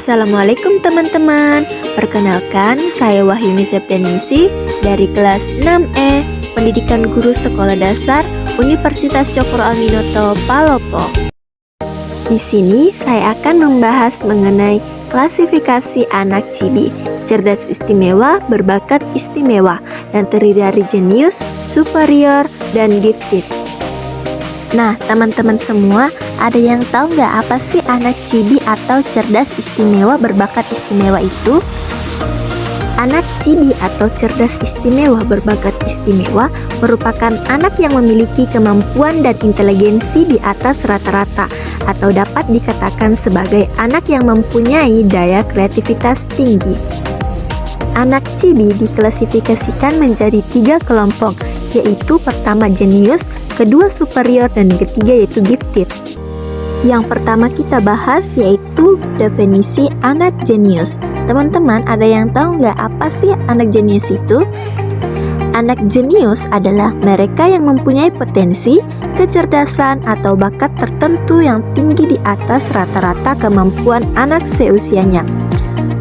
Assalamualaikum teman-teman. Perkenalkan, saya Wahyuni Septianingsih dari kelas 6E Pendidikan Guru Sekolah Dasar Universitas Cokro Aminoto, Palopo. Di sini saya akan membahas mengenai klasifikasi anak Cibi, cerdas istimewa, berbakat istimewa, yang terdiri dari jenius, superior, dan gifted. Nah, teman-teman semua, ada yang tahu nggak apa sih anak Cibi atau cerdas istimewa berbakat istimewa itu? Anak Cibi atau cerdas istimewa berbakat istimewa merupakan anak yang memiliki kemampuan dan inteligensi di atas rata-rata, atau dapat dikatakan sebagai anak yang mempunyai daya kreativitas tinggi. Anak Cibi diklasifikasikan menjadi 3 kelompok, yaitu pertama jenius, kedua superior, dan ketiga yaitu gifted. Yang pertama kita bahas yaitu definisi anak jenius. Teman-teman, ada yang tahu nggak apa sih anak jenius itu? Anak jenius adalah mereka yang mempunyai potensi, kecerdasan, atau bakat tertentu yang tinggi di atas rata-rata kemampuan anak seusianya.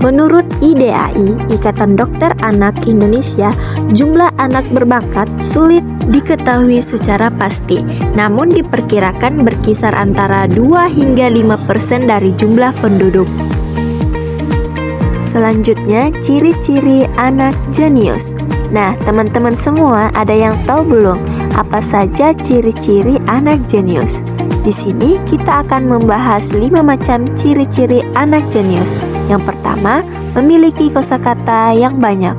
Menurut IDAI, Ikatan Dokter Anak Indonesia, jumlah anak berbakat sulit diketahui secara pasti, namun diperkirakan berkisar antara 2 hingga 5% dari jumlah penduduk. Selanjutnya, ciri-ciri anak jenius. Nah, teman-teman semua, ada yang tahu belum apa saja ciri-ciri anak jenius? Di sini kita akan membahas 5 macam ciri-ciri anak jenius. Yang pertama, memiliki kosakata yang banyak.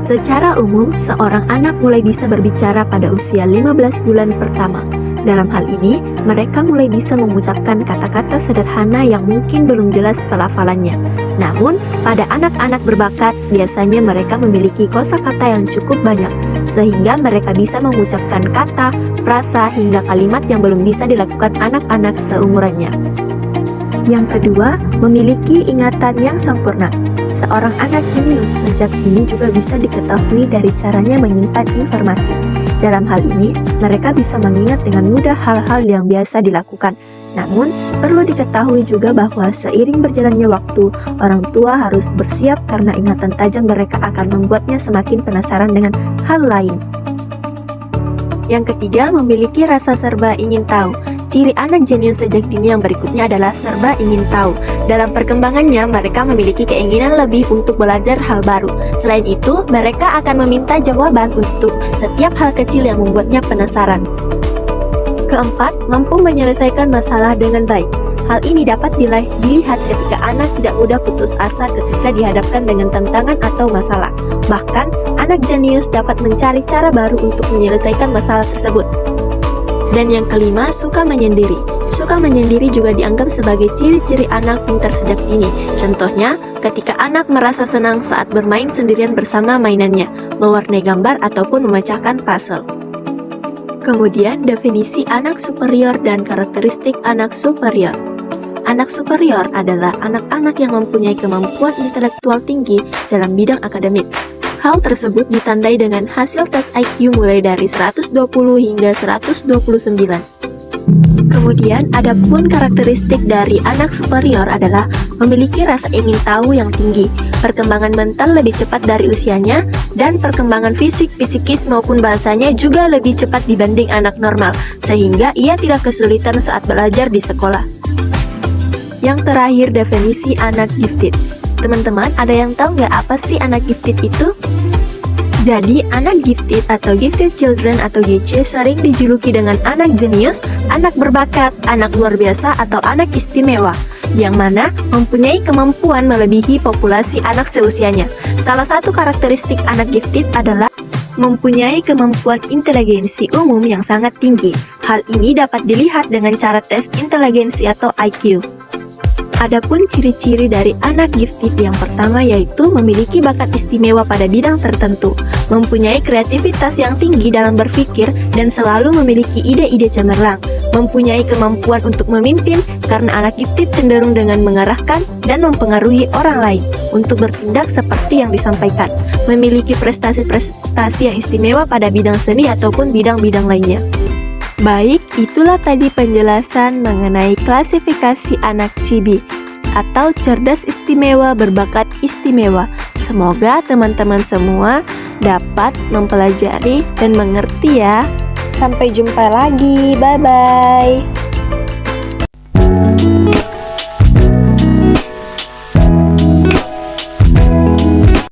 Secara umum, seorang anak mulai bisa berbicara pada usia 15 bulan pertama. Dalam hal ini, mereka mulai bisa mengucapkan kata-kata sederhana yang mungkin belum jelas pelafalannya. Namun, pada anak-anak berbakat, biasanya mereka memiliki kosakata yang cukup banyak, sehingga mereka bisa mengucapkan kata, frasa, hingga kalimat yang belum bisa dilakukan anak-anak seumurannya. Yang kedua, memiliki ingatan yang sempurna. Seorang anak jenius sejak dini juga bisa diketahui dari caranya menyimpan informasi. Dalam hal ini, mereka bisa mengingat dengan mudah hal-hal yang biasa dilakukan. Namun, perlu diketahui juga bahwa seiring berjalannya waktu, orang tua harus bersiap karena ingatan tajam mereka akan membuatnya semakin penasaran dengan hal lain. Yang ketiga, memiliki rasa serba ingin tahu. Ciri anak jenius sejak dini yang berikutnya adalah serba ingin tahu. Dalam perkembangannya, mereka memiliki keinginan lebih untuk belajar hal baru. Selain itu, mereka akan meminta jawaban untuk setiap hal kecil yang membuatnya penasaran. Keempat, mampu menyelesaikan masalah dengan baik. Hal ini dapat dilihat ketika anak tidak mudah putus asa ketika dihadapkan dengan tantangan atau masalah. Bahkan, anak jenius dapat mencari cara baru untuk menyelesaikan masalah tersebut. Dan yang kelima, suka menyendiri. Suka menyendiri juga dianggap sebagai ciri-ciri anak pintar sejak dini. Contohnya, ketika anak merasa senang saat bermain sendirian bersama mainannya, mewarnai gambar, ataupun memecahkan puzzle. Kemudian, definisi anak superior dan karakteristik anak superior. Anak superior adalah anak-anak yang mempunyai kemampuan intelektual tinggi dalam bidang akademik. Hal tersebut ditandai dengan hasil tes IQ mulai dari 120 hingga 129. Kemudian, adapun karakteristik dari anak superior adalah memiliki rasa ingin tahu yang tinggi, perkembangan mental lebih cepat dari usianya, dan perkembangan fisik, psikis maupun bahasanya juga lebih cepat dibanding anak normal, sehingga ia tidak kesulitan saat belajar di sekolah. Yang terakhir, definisi anak gifted. Teman-teman, ada yang tahu nggak apa sih anak gifted itu? Jadi, anak gifted atau gifted children atau GC sering dijuluki dengan anak jenius, anak berbakat, anak luar biasa, atau anak istimewa, yang mana mempunyai kemampuan melebihi populasi anak seusianya. Salah satu karakteristik anak gifted adalah mempunyai kemampuan inteligensi umum yang sangat tinggi. Hal ini dapat dilihat dengan cara tes inteligensi atau IQ. Adapun ciri-ciri dari anak gifted yang pertama yaitu memiliki bakat istimewa pada bidang tertentu, mempunyai kreativitas yang tinggi dalam berpikir dan selalu memiliki ide-ide cemerlang, mempunyai kemampuan untuk memimpin karena anak gifted cenderung dengan mengarahkan dan mempengaruhi orang lain untuk bertindak seperti yang disampaikan, memiliki prestasi-prestasi yang istimewa pada bidang seni ataupun bidang-bidang lainnya. Baik, itulah tadi penjelasan mengenai klasifikasi anak Cibi. atau cerdas istimewa berbakat istimewa. Semoga teman-teman semua dapat mempelajari dan mengerti ya. Sampai jumpa lagi, bye-bye.